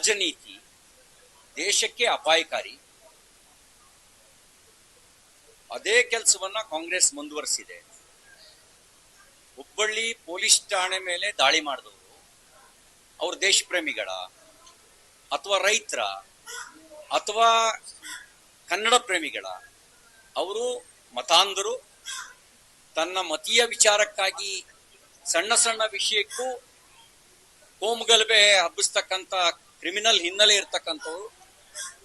ರಾಜನೀತಿ ದೇಶಕ್ಕೆ ಅಪಾಯಕಾರಿ. ಅದೇ ಕೆಲಸವನ್ನ ಕಾಂಗ್ರೆಸ್ ಮುಂದುವರಿಸಿದೆ. ಹುಬ್ಬಳ್ಳಿ ಪೊಲೀಸ್ ಠಾಣೆ ಮೇಲೆ ದಾಳಿ ಮಾಡಿದವರು ಅವ್ರ ದೇಶ ಪ್ರೇಮಿಗಳ ಅಥವಾ ರೈತರ ಅಥವಾ ಕನ್ನಡ ಪ್ರೇಮಿಗಳ? ಅವರು ಮತಾಂಧರು. ತನ್ನ ಮತೀಯ ವಿಚಾರಕ್ಕಾಗಿ ಸಣ್ಣ ಸಣ್ಣ ವಿಷಯಕ್ಕೂ ಕೋಮುಗಲಭೆ ಹಬ್ಬಿಸ್ತಕ್ಕಂಥ ಕ್ರಿಮಿನಲ್ ಹಿನ್ನೆಲೆ ಇರ್ತಕ್ಕಂಥವ್ರು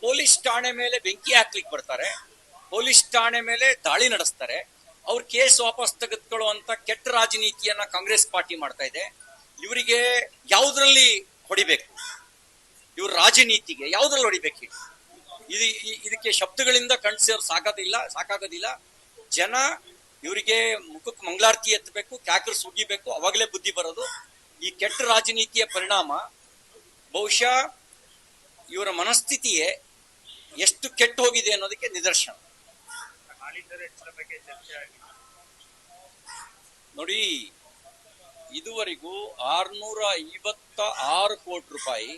ಪೊಲೀಸ್ ಠಾಣೆ ಮೇಲೆ ಬೆಂಕಿ ಹಾಕ್ಲಿಕ್ಕೆ ಬರ್ತಾರೆ, ಪೊಲೀಸ್ ಠಾಣೆ ಮೇಲೆ ದಾಳಿ ನಡೆಸ್ತಾರೆ. ಅವ್ರ ಕೇಸ್ ವಾಪಸ್ ತೆಗೆದುಕೊಳ್ಳುವಂತ ಕೆಟ್ಟ ರಾಜನೀತಿಯನ್ನ ಕಾಂಗ್ರೆಸ್ ಪಾರ್ಟಿ ಮಾಡ್ತಾ ಇದೆ. ಇವರಿಗೆ ಯಾವುದ್ರಲ್ಲಿ ಹೊಡಿಬೇಕು? ಇವ್ರ ರಾಜನೀತಿಗೆ ಯಾವುದ್ರಲ್ಲಿ ಹೊಡಿಬೇಕು? ಇದಕ್ಕೆ ಶಬ್ದಗಳಿಂದ ಕಣ್ಸೇರ್ ಸಾಕಾಗೋದಿಲ್ಲ. ಜನ ಇವರಿಗೆ ಮುಖಕ್ಕೆ ಮಂಗಳಾರತಿ ಎತ್ತಬೇಕು, ಕ್ಯಾಕರ್ಸ್ ಉಗಿಬೇಕು, ಅವಾಗಲೇ ಬುದ್ಧಿ ಬರೋದು. ಈ ಕೆಟ್ಟ ರಾಜನೀತಿಯ ಪರಿಣಾಮ ಬಹುಶಃ ಇವರ ಮನಸ್ಥಿತಿಯೇ ಎಷ್ಟು ಕೆಟ್ಟು ಹೋಗಿದೆ ಅನ್ನೋದಕ್ಕೆ ನಿದರ್ಶನ. ನೋಡಿ, ಇದುವರೆಗೂ 656 ಕೋಟಿ ರೂಪಾಯಿ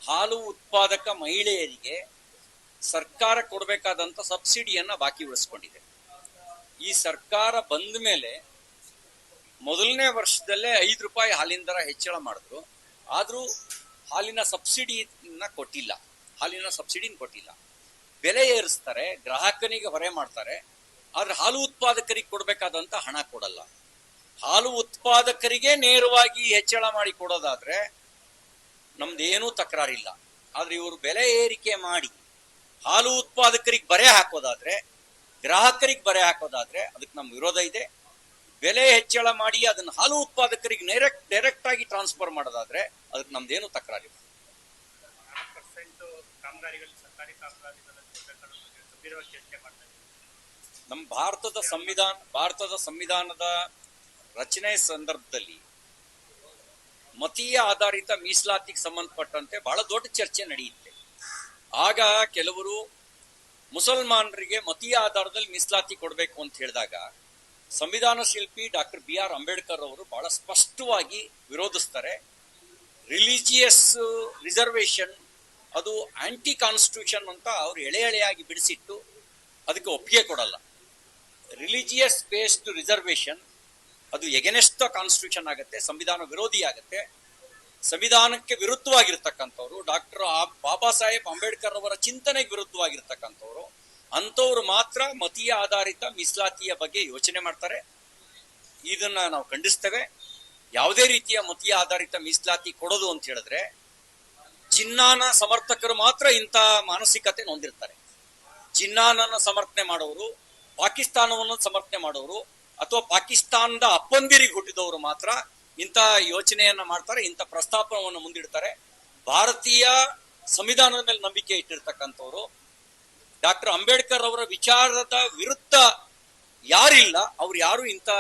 ಹಾಲು ಉತ್ಪಾದಕ ಮಹಿಳೆಯರಿಗೆ ಸರ್ಕಾರ ಕೊಡಬೇಕಾದಂತ ಸಬ್ಸಿಡಿಯನ್ನ ಬಾಕಿ ಉಳಿಸ್ಕೊಂಡಿದೆ. ಈ ಸರ್ಕಾರ ಬಂದ ಮೇಲೆ ಮೊದಲನೇ ವರ್ಷದಲ್ಲೇ 5 ರೂಪಾಯಿ ಹಾಲಿನ ದರ ಹೆಚ್ಚಳ ಮಾಡಿದ್ರು. ಆದ್ರೂ ಹಾಲಿನ ಸಬ್ಸಿಡಿನ ಕೊಟ್ಟಿಲ್ಲ. ಬೆಲೆ ಏರಿಸ್ತಾರೆ, ಗ್ರಾಹಕನಿಗೆ ಹೊರೆ ಮಾಡ್ತಾರೆ. ಆದ್ರೆ ಹಾಲು ಉತ್ಪಾದಕರಿಗೆ ಕೊಡಬೇಕಾದಂತ ಹಣ ಕೊಡಲ್ಲ. ಹಾಲು ಉತ್ಪಾದಕರಿಗೆ ನೇರವಾಗಿ ಹೆಚ್ಚಳ ಮಾಡಿ ಕೊಡೋದಾದ್ರೆ ನಮ್ದೇನೂ ತಕರಾರಿಲ್ಲ. ಆದ್ರೆ ಇವರು ಬೆಲೆ ಏರಿಕೆ ಮಾಡಿ ಹಾಲು ಉತ್ಪಾದಕರಿಗೆ ಬರೆ ಹಾಕೋದಾದ್ರೆ, ಗ್ರಾಹಕರಿಗೆ ಬರೆ ಹಾಕೋದಾದ್ರೆ ಅದಕ್ಕೆ ನಮ್ ವಿರೋಧ ಇದೆ. ಬೆಲೆ ಹೆಚ್ಚಳ ಮಾಡಿ ಅದನ್ನ ಹಾಲು ಉತ್ಪಾದಕರಿಗೆ ಡೈರೆಕ್ಟ್ ಆಗಿ ಟ್ರಾನ್ಸ್ಫರ್ ಮಾಡೋದಾದ್ರೆ ಅದಕ್ಕೆ ನಮ್ದೇನು ತಕರಾರಿಲ್ಲ. ನಮ್ಮ ಭಾರತದ ಸಂವಿಧಾನದ ರಚನೆ ಸಂದರ್ಭದಲ್ಲಿ ಮತೀಯ ಆಧಾರಿತ ಮೀಸಲಾತಿಗೆ ಸಂಬಂಧಪಟ್ಟಂತೆ ಬಹಳ ದೊಡ್ಡ ಚರ್ಚೆ ನಡೆಯುತ್ತೆ. ಆಗ ಕೆಲವರು ಮುಸಲ್ಮಾನರಿಗೆ ಮತೀಯ ಆಧಾರದಲ್ಲಿ ಮೀಸಲಾತಿ ಕೊಡಬೇಕು ಅಂತ ಹೇಳಿದಾಗ ಸಂವಿಧಾನ ಶಿಲ್ಪಿ ಡಾಕ್ಟರ್ BR ಅಂಬೇಡ್ಕರ್ ಅವರು ಬಹಳ ಸ್ಪಷ್ಟವಾಗಿ ವಿರೋಧಿಸ್ತಾರೆ. ರಿಲಿಜಿಯಸ್ ರಿಸರ್ವೇಶನ್ ಅದು ಆಂಟಿ ಕಾನ್ಸ್ಟಿಟ್ಯೂಷನ್ ಅಂತ ಅವ್ರು ಎಳೆಯಾಗಿ ಬಿಡಿಸಿಟ್ಟು ಅದಕ್ಕೆ ಒಪ್ಪಿಗೆ ಕೊಡಲ್ಲ. ರಿಲಿಜಿಯಸ್ ಬೇಸ್ಡ್ ರಿಸರ್ವೇಶನ್ ಅದು ಎಗನೆಸ್ಟ್ ದ ಕಾನ್ಸ್ಟಿಟ್ಯೂಷನ್ ಆಗುತ್ತೆ, ಸಂವಿಧಾನ ವಿರೋಧಿ ಆಗುತ್ತೆ. ಸಂವಿಧಾನಕ್ಕೆ ವಿರುದ್ಧವಾಗಿರ್ತಕ್ಕಂಥವ್ರು, ಡಾಕ್ಟರ್ ಬಾಬಾ ಸಾಹೇಬ್ ಅಂಬೇಡ್ಕರ್ ಅವರ ಚಿಂತನೆಗೆ ವಿರುದ್ಧವಾಗಿರ್ತಕ್ಕಂಥವ್ರು, ಅಂಥವ್ರು ಮಾತ್ರ ಮತೀಯ ಆಧಾರಿತ ಮೀಸಲಾತಿಯ ಬಗ್ಗೆ ಯೋಚನೆ ಮಾಡ್ತಾರೆ. ಇದನ್ನ ನಾವು ಖಂಡಿಸ್ತೇವೆ. ಯಾವುದೇ ರೀತಿಯ ಮತೀಯ ಆಧಾರಿತ ಮೀಸಲಾತಿ ಕೊಡೋದು ಅಂತ ಹೇಳಿದ್ರೆ ಜಿನ್ನಾನ ಸಮರ್ಥಕರು ಮಾತ್ರ ಇಂಥ ಮಾನಸಿಕತೆ ಹೊಂದಿರ್ತಾರೆ. ಜಿನ್ನಾನನ್ನ ಸಮರ್ಥನೆ ಮಾಡೋರು, ಪಾಕಿಸ್ತಾನವನ್ನು ಸಮರ್ಥನೆ ಮಾಡೋರು ಅಥವಾ ಪಾಕಿಸ್ತಾನದ ಅಪ್ಪಂದಿರಿಗೆ ಹುಟ್ಟಿದವರು ಮಾತ್ರ ಇಂಥ ಯೋಚನೆಯನ್ನ ಮಾಡ್ತಾರೆ, ಇಂಥ ಪ್ರಸ್ತಾಪವನ್ನು ಮುಂದಿಡ್ತಾರೆ. ಭಾರತೀಯ ಸಂವಿಧಾನದ ಮೇಲೆ ನಂಬಿಕೆ ಇಟ್ಟಿರ್ತಕ್ಕಂಥವ್ರು, ಡಾಕ್ಟರ್ ಅಂಬೇಡ್ಕರ್ ಅವರ ವಿಚಾರದ ವಿರುದ್ಧ ಯಾರಿಲ್ಲ, ಅವ್ರು ಯಾರು ಇಂಥ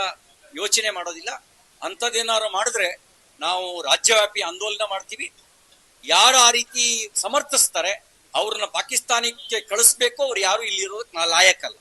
ಯೋಚನೆ ಮಾಡೋದಿಲ್ಲ. ಅಂಥದ್ದೇನಾದ್ರು ಮಾಡಿದ್ರೆ ನಾವು ರಾಜ್ಯವ್ಯಾಪಿ ಆಂದೋಲನ ಮಾಡ್ತೀವಿ. ಯಾರು ಆ ರೀತಿ ಸಮರ್ಥಿಸ್ತಾರೆ ಅವ್ರನ್ನ ಪಾಕಿಸ್ತಾನಕ್ಕೆ ಕಳಿಸ್ಬೇಕು. ಅವ್ರು ಯಾರು ಇಲ್ಲಿರೋದಕ್ಕೆ ಲಾಯಕ್ಕಲ್ಲ.